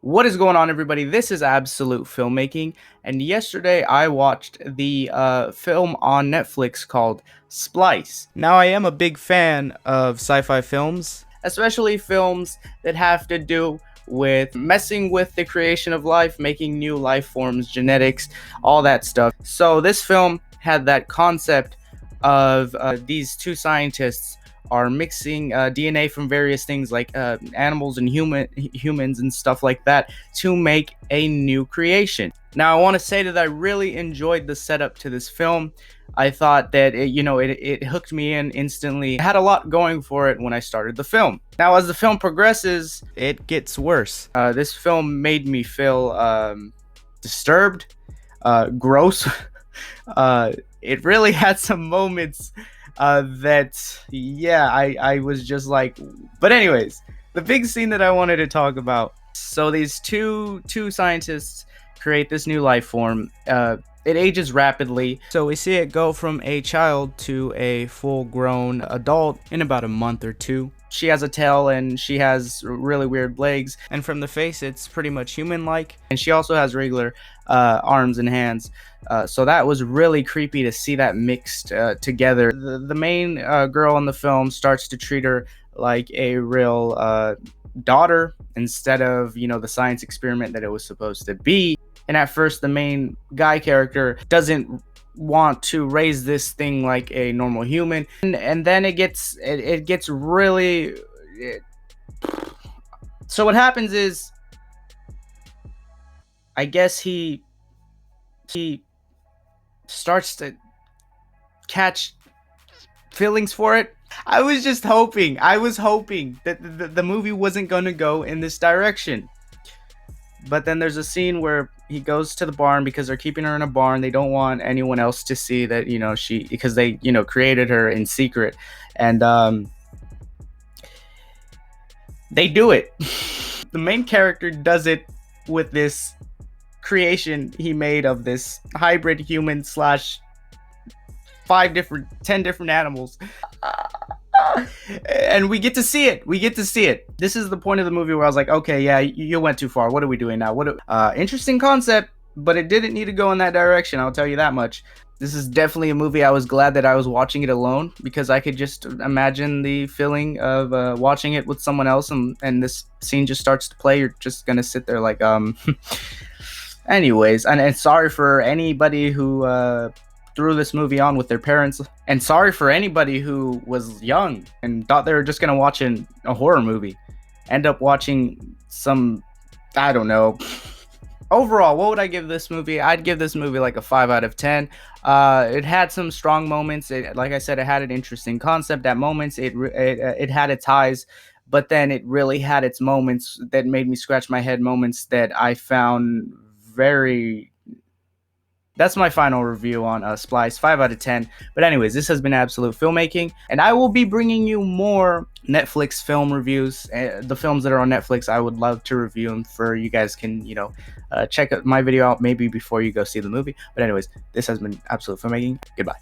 What is going on, everybody? This is Absolute Filmmaking, and yesterday I watched the film on Netflix called Splice. Now, I am a big fan of sci-fi films, especially films that have to do with messing with the creation of life, making new life forms, genetics, all that stuff. So this film had that concept of these two scientists are mixing DNA from various things like animals and humans and stuff like that to make a new creation. Now, I want to say that I really enjoyed the setup to this film. I thought that it hooked me in instantly. It had a lot going for it when I started the film. Now, as the film progresses, it gets worse. This film made me feel disturbed, gross. It really had some moments I was just like, but anyways, the big scene that I wanted to talk about. So these two scientists create this new life form. It ages rapidly, so we see it go from a child to a full-grown adult in about a month or two. She has a tail and she has really weird legs, and from the face it's pretty much human-like, and she also has regular arms and hands. So that was really creepy to see that mixed together. The main girl in the film starts to treat her like a real daughter instead of, the science experiment that it was supposed to be. And at first, the main guy character doesn't want to raise this thing like a normal human, and then it gets really. So what happens is, I guess he starts to catch feelings for it. I was hoping that the movie wasn't going to go in this direction. But then there's a scene where he goes to the barn because they're keeping her in a barn. They don't want anyone else to see that, because they, created her in secret. And they do it. The main character does it with this creation he made of this hybrid human / 10 different animals. And we get to see it. This is the point of the movie where I was like, okay, yeah, you went too far. What are we doing now? Interesting concept, but it didn't need to go in that direction. I'll tell you that much. This is definitely a movie I was glad that I was watching it alone, because I could just imagine the feeling of watching it with someone else, and this scene just starts to play. You're just gonna sit there like, anyways, and sorry for anybody who threw this movie on with their parents, and sorry for anybody who was young and thought they were just gonna watch a horror movie, end up watching some, I don't know. Overall, what would I give this movie? I'd give this movie like a 5 out of 10. It had some strong moments. Like I said, it had an interesting concept. At moments, it had its highs, but then it really had its moments that made me scratch my head. Moments that I found very. That's my final review on Splice, 5 out of 10. But anyways, this has been Absolute Filmmaking, and I will be bringing you more Netflix film reviews. The films that are on Netflix, I would love to review them for you guys. Can check my video out maybe before you go see the movie. But anyways, this has been Absolute Filmmaking. Goodbye.